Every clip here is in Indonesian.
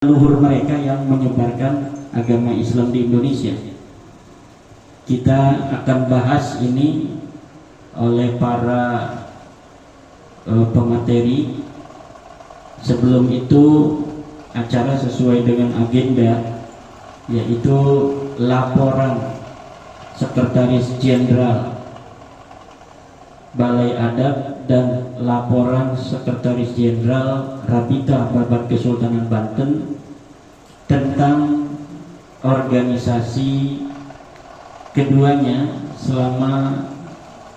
leluhur mereka yang menyebarkan agama Islam di Indonesia. Kita akan bahas ini oleh para pemateri. Sebelum itu acara sesuai dengan agenda, yaitu laporan Sekretaris Jenderal Balai Adat dan laporan Sekretaris Jenderal Rabita Babat Kesultanan Banten tentang organisasi keduanya selama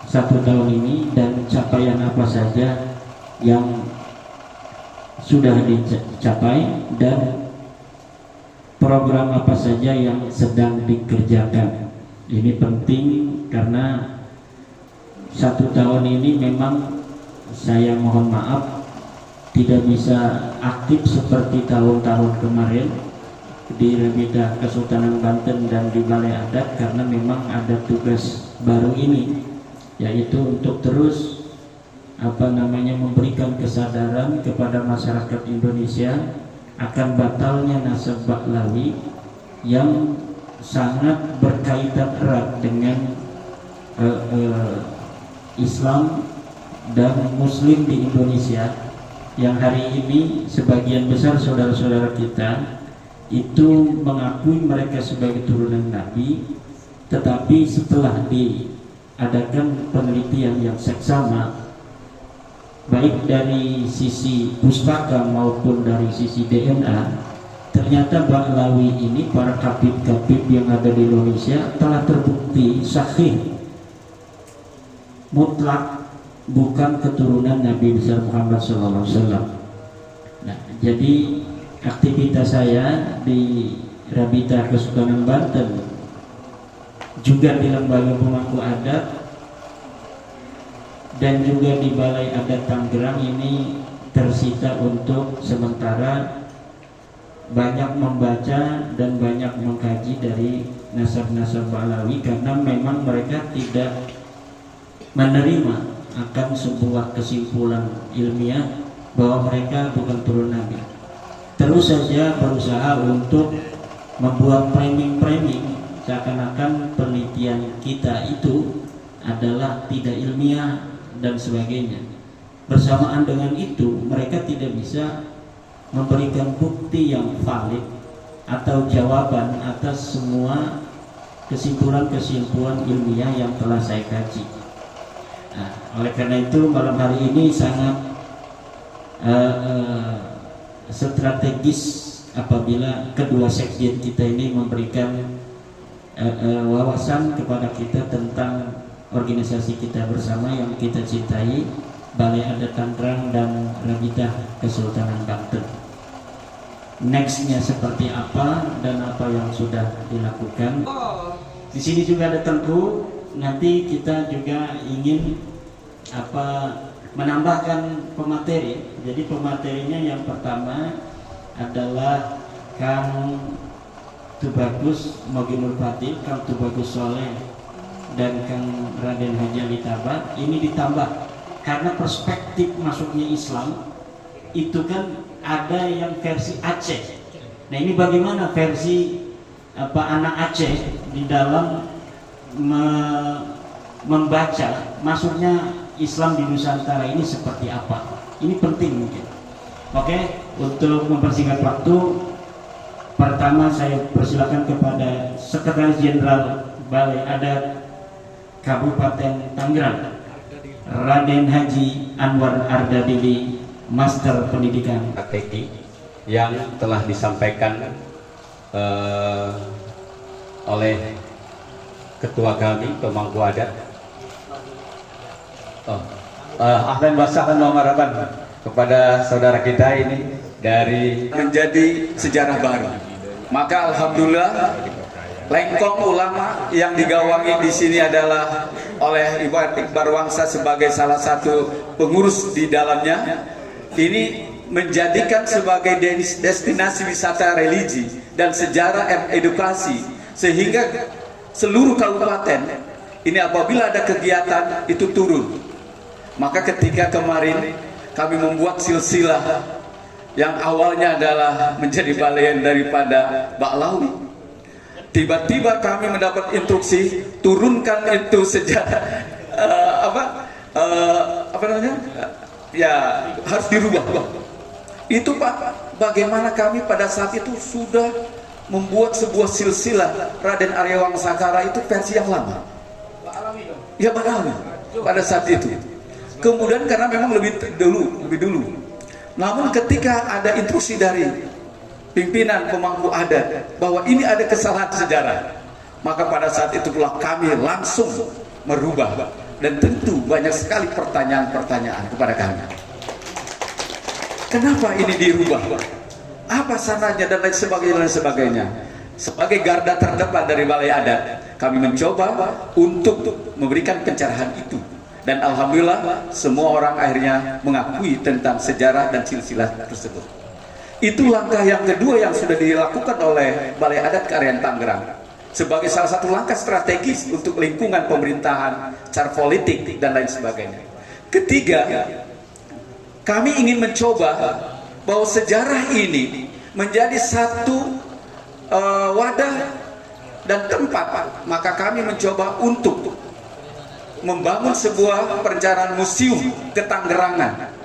1 tahun ini dan capaian apa saja yang sudah dicapai dan program apa saja yang sedang dikerjakan. Ini penting karena 1 tahun ini memang saya mohon maaf tidak bisa aktif seperti tahun-tahun kemarin di Rabita Kesultanan Banten dan di Balai Adat, karena memang ada tugas baru ini, yaitu untuk terus memberikan kesadaran kepada masyarakat Indonesia akan batalnya nasab Baklawi yang sangat berkaitan erat dengan Islam dan Muslim di Indonesia, yang hari ini sebagian besar saudara-saudara kita itu mengakui mereka sebagai turunan Nabi, tetapi setelah diadakan penelitian yang seksama baik dari sisi pustaka maupun dari sisi DNA, ternyata Baklawi ini, para kabib-kabib yang ada di Indonesia telah terbukti sahih mutlak bukan keturunan Nabi besar Muhammad SAW. Nah, jadi aktivitas saya di Rabita Kesultanan Banten juga di lembaga pemangku adat dan juga di Balai Adat Tangerang ini tersita untuk sementara banyak membaca dan banyak mengkaji dari nasab-nasab Baklawi, karena memang mereka tidak menerima akan sebuah kesimpulan ilmiah bahwa mereka bukan turunan Nabi. Terus saja berusaha untuk membuat framing-framing seakan-akan penelitian kita itu adalah tidak ilmiah dan sebagainya. Bersamaan dengan itu, mereka tidak bisa memberikan bukti yang valid atau jawaban atas semua kesimpulan-kesimpulan ilmiah yang telah saya kaji. Nah, oleh karena itu malam hari ini sangat strategis apabila kedua sekjen kita ini memberikan wawasan kepada kita tentang organisasi kita bersama yang kita cintai, Balai Adat Tangerang dan Rabita Kesultanan Banten. Nextnya seperti apa dan apa yang sudah dilakukan. Di sini juga ada Tengku. Nanti kita juga ingin menambahkan pemateri. Jadi pematerinya yang pertama adalah Kang Tubagus Moginul Fatih, Kang Tubagus Soleh, dan Kang Raden Haji Ali Tabat. Ini ditambah karena perspektif masuknya Islam itu kan ada yang versi Aceh. Nah, ini bagaimana versi anak Aceh di dalam membaca masuknya Islam di Nusantara ini seperti apa. Ini penting mungkin. Oke, untuk mempersingkat waktu, pertama saya persilakan kepada Sekretaris Jenderal Balai Adat Kabupaten Tangerang, Raden Haji Anwar Ardabili, Master Pendidikan strategi yang telah disampaikan oleh Ketua kami, pemangku adat. Ahlan wa sahlan wa marhaban kepada saudara kita ini dari menjadi sejarah baru. Maka alhamdulillah lengkong ulama yang digawangi di sini adalah oleh Ibu Iqbar Wangsa sebagai salah satu pengurus di dalamnya. Ini menjadikan sebagai destinasi wisata religi dan sejarah edukasi, sehingga seluruh kabupaten ini apabila ada kegiatan itu turun. Maka ketika kemarin kami membuat silsilah yang awalnya adalah menjadi balayan daripada Ba'lawi. Tiba-tiba kami mendapat instruksi turunkan itu sejarah apa namanya? Ya harus dirubah. Itu Pak, bagaimana kami pada saat itu sudah membuat sebuah silsilah Raden Arya Wangsakara itu versi yang lama. Ya Ba'lawi pada saat itu. Kemudian karena memang lebih dulu. Namun ketika ada instruksi dari pimpinan pemangku adat bahwa ini ada kesalahan sejarah, maka pada saat itu pula kami langsung merubah, dan tentu banyak sekali pertanyaan-pertanyaan kepada kami. Kenapa ini dirubah? Apa sananya dan lain sebagainya. Sebagai garda terdepan dari Balai Adat, kami mencoba untuk memberikan pencerahan itu. Dan alhamdulillah semua orang akhirnya mengakui tentang sejarah dan silsilah tersebut. Itu langkah yang kedua yang sudah dilakukan oleh Balai Adat Kearian Tangerang sebagai salah satu langkah strategis untuk lingkungan pemerintahan, cara politik dan lain sebagainya. Ketiga, kami ingin mencoba bahwa sejarah ini menjadi satu wadah dan tempat, maka kami mencoba untuk membangun sebuah perencanaan museum ketanggerangan,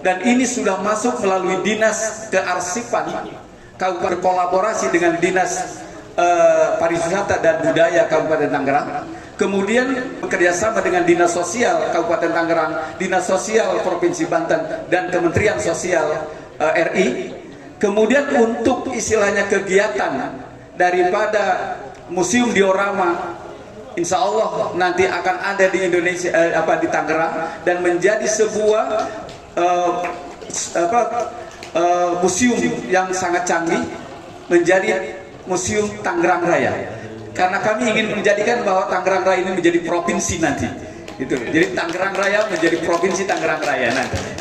dan ini sudah masuk melalui Dinas Kearsipan Kabupaten berkolaborasi dengan Dinas Pariwisata dan Budaya Kabupaten Tangerang, kemudian bekerjasama dengan Dinas Sosial Kabupaten Tangerang, Dinas Sosial Provinsi Banten, dan Kementerian Sosial RI. Kemudian untuk istilahnya kegiatan daripada Museum Diorama, insya Allah nanti akan ada di Indonesia, di Tangerang, dan menjadi sebuah museum yang sangat canggih, menjadi Museum Tangerang Raya. Karena kami ingin menjadikan bahwa Tangerang Raya ini menjadi provinsi nanti. Itu. Jadi Tangerang Raya menjadi provinsi Tangerang Raya nanti.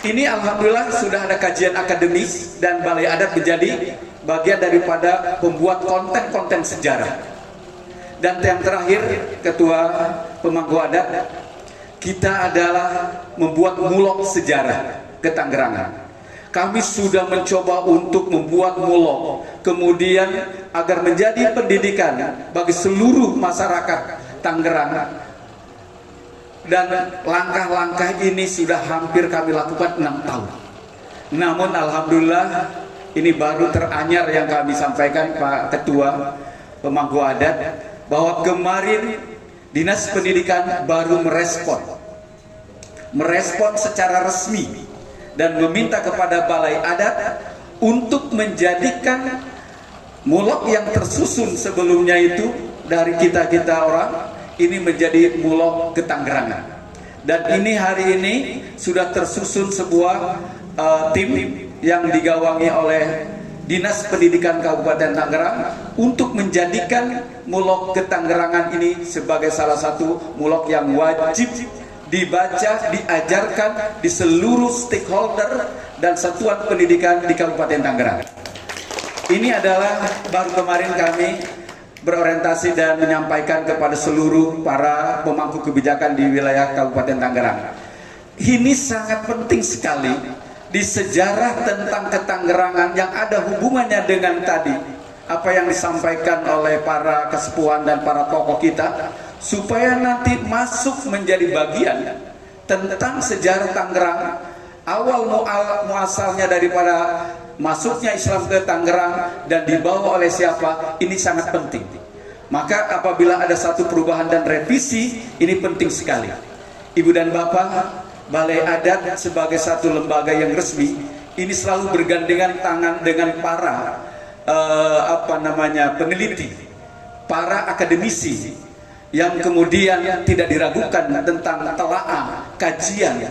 Ini alhamdulillah sudah ada kajian akademis dan Balai Adat menjadi bagian daripada pembuat konten-konten sejarah. Dan yang terakhir, Ketua Pemangku Adat, kita adalah membuat mulok sejarah ketanggerangan. Kami sudah mencoba untuk membuat mulok, kemudian agar menjadi pendidikan bagi seluruh masyarakat Tangerang. Dan langkah-langkah ini sudah hampir kami lakukan 6 tahun. Namun alhamdulillah ini baru teranyar yang kami sampaikan Pak Ketua Pemangku Adat, bahwa kemarin Dinas Pendidikan baru merespon secara resmi dan meminta kepada Balai Adat untuk menjadikan mulok yang tersusun sebelumnya itu dari kita orang ini menjadi mulok ketanggerangan. Dan ini hari ini sudah tersusun sebuah tim yang digawangi oleh Dinas Pendidikan Kabupaten Tangerang untuk menjadikan mulok ketanggerangan ini sebagai salah satu mulok yang wajib dibaca, diajarkan di seluruh stakeholder dan satuan pendidikan di Kabupaten Tangerang. Ini adalah baru kemarin kami berorientasi dan menyampaikan kepada seluruh para pemangku kebijakan di wilayah Kabupaten Tangerang. Ini sangat penting sekali di sejarah tentang ketanggerangan yang ada hubungannya dengan tadi apa yang disampaikan oleh para kesepuhan dan para tokoh kita, supaya nanti masuk menjadi bagian tentang sejarah Tangerang, awal muasalnya daripada masuknya Islam ke Tangerang dan dibawa oleh siapa, ini sangat penting. Maka apabila ada satu perubahan dan revisi, ini penting sekali. Ibu dan Bapak, Balai Adat sebagai satu lembaga yang resmi ini selalu bergandengan tangan dengan para peneliti, para akademisi yang kemudian tidak diragukan tentang telaah kajian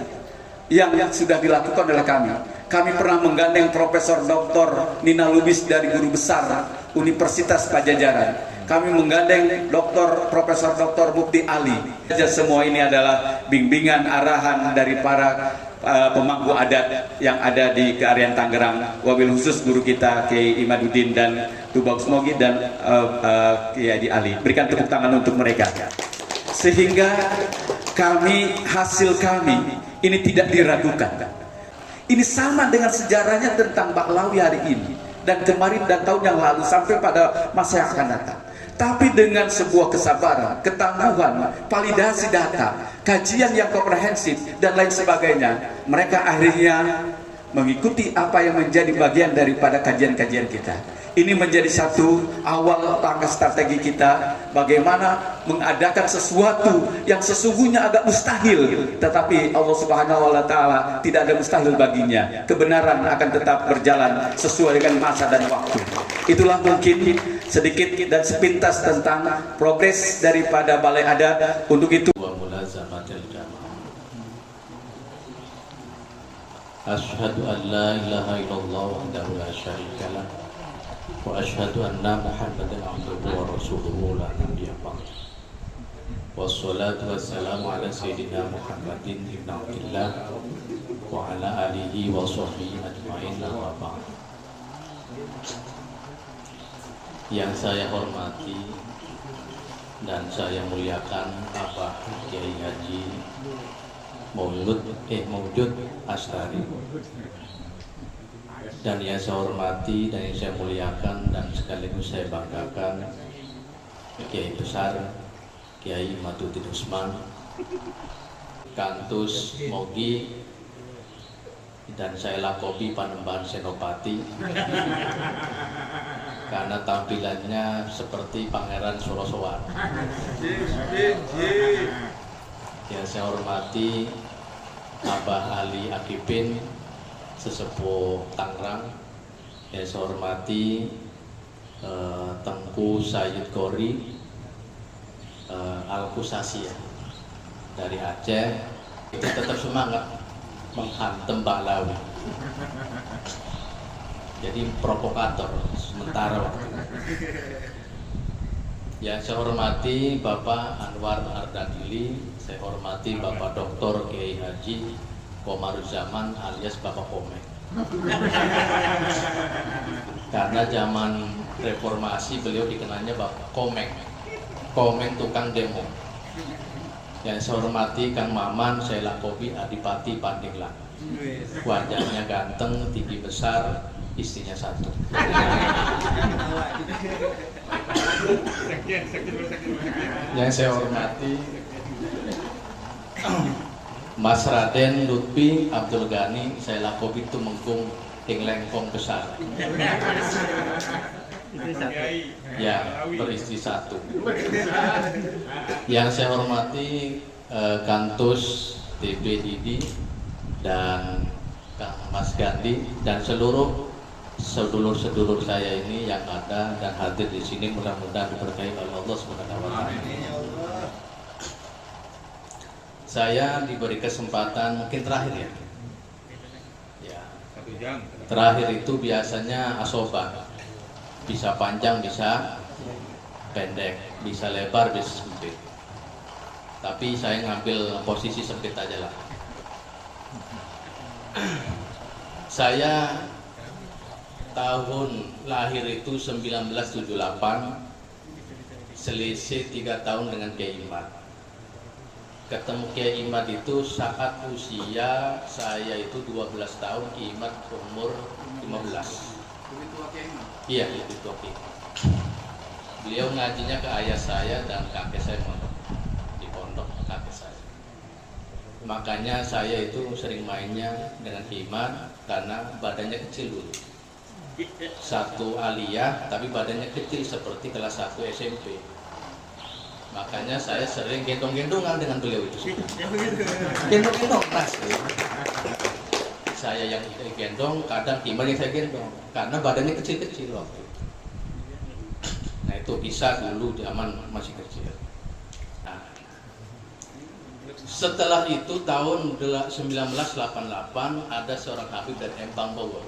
yang sudah dilakukan oleh kami. Kami pernah menggandeng Profesor Dr. Nina Lubis dari Guru Besar Universitas Pajajaran. Kami menggandeng Profesor Dr. Mufti Ali. Semua ini adalah bimbingan arahan dari para pemangku adat yang ada di Kearian Tangerang, wabil khusus guru kita Kiai Imaduddin dan Tubagus Mogi dan Kiai Ali. Berikan tepuk tangan untuk mereka, sehingga hasil kami ini tidak diragukan. Ini sama dengan sejarahnya tentang Bahlawi hari ini dan kemarin dan tahun yang lalu sampai pada masa yang akan datang. Tapi dengan sebuah kesabaran, ketangguhan, validasi data, kajian yang komprehensif dan lain sebagainya, mereka akhirnya mengikuti apa yang menjadi bagian daripada kajian-kajian kita. Ini menjadi satu awal langkah strategi kita bagaimana mengadakan sesuatu yang sesungguhnya agak mustahil, tetapi Allah Subhanahu wa taala tidak ada mustahil baginya. Kebenaran akan tetap berjalan sesuai dengan masa dan waktu. Itulah mungkin sedikit dan sepintas tentang progres daripada Balai Adat. Untuk itu Asyhadu an la ilaha illallah wahdahu la syarika lah wa asyhadu anna Muhammadan abduhu wa rasuluhu la nabiyya ba'd. Wassalatu wassalamu ala sayyidina Muhammadin ibn Abdillah wa ala alihi wa sahbihi ajma'in wa ba'd. Yang saya hormati dan saya muliakan Bapak Kiai Haji Maulud Astari, dan yang saya hormati dan yang saya muliakan dan sekaligus saya banggakan Kiai Besar Kiai Maduddin Usman Kantus Mogi, dan saya lakobi Panembahan Senopati karena tampilannya seperti Pangeran Sorosowan. Yang saya hormati Abah Ali Akipin Sesepuh Tangerang. Yang saya hormati Tengku Sayyid Gori Al-Kusasi dari Aceh. Kita tetap semangat menghantam Bahlawi. Jadi provokator sementara waktu. Yang saya hormati Bapak Anwar Ardadili, saya hormati Bapak Dr. Kiai Haji Komaruzzaman alias Bapak Komeng. Karena zaman reformasi beliau dikenalnya Bapak Komeng. Komeng tukang demo. Yang saya hormati Kang Maman, saya lakobi Adipati Pandeglang. Wajahnya ganteng, tinggi besar, istrinya satu. Yang saya hormati Mas Raden Lutfi Abdul Ghani, saya lakobi Tumengkung Ing Lengkong Besar. Ya, beristri satu. Yang saya hormati Kantus TB Didi dan Kang Mas Gandhi dan seluruh sedulur-sedulur saya ini yang ada dan hadir di sini, mudah-mudahan diberkahi oleh Allah Subhanahu wa taala. Saya diberi kesempatan mungkin terakhir ya. Ya. Terakhir itu biasanya asoba. Bisa panjang, bisa pendek, bisa lebar, bisa sempit. Tapi saya ngambil posisi sempit aja lah. Saya tahun lahir itu 1978, selisih 3 tahun dengan Kiai Imad. Ketemu Kiai Imad itu saat usia saya itu 12 tahun, Kiai Imad umur 15. Iya, lebih tua Kiai. Beliau ngajinya ke ayah saya dan kakek saya di pondok kakek saya. Makanya saya itu sering mainnya dengan Kiai Imad karena badannya kecil dulu. Satu aliyah tapi badannya kecil seperti kelas 1 SMP. Makanya saya sering gendong-gendongan dengan beliau itu. Gendong-gendong pasti. Saya yang gendong, kadang Kiai yang saya gendong karena badannya kecil-kecil waktu itu. Nah itu kisah dulu zaman masih kecil. Nah, setelah itu tahun 1988 ada seorang Habib dari Empang Bogor.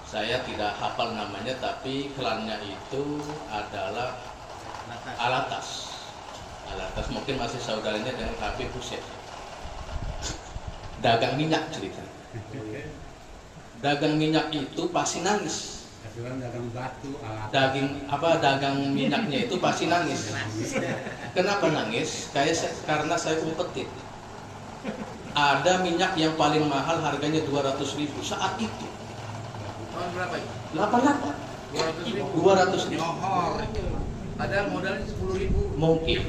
Saya tidak hafal namanya, tapi klannya itu adalah Alatas. Alatas mungkin masih saudaranya dengan Habib Hussein. Dagang minyak cerita. Dagang minyak itu pasti nangis. Dagang minyaknya itu pasti nangis. Kenapa nangis? Karena saya umpetin. ada minyak yang paling mahal harganya 200.000 saat itu. Tahun berapa itu? 88. 200.000. Padahal modalnya 10.000. Mungkin.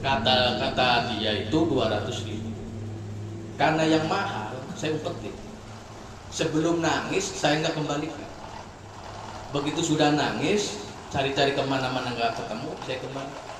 Kata dia itu 200.000. Karena yang mahal, saya umpetin. Sebelum nangis, saya nggak kembalikan. Begitu sudah nangis, cari-cari kemana-mana nggak ketemu, saya kembali.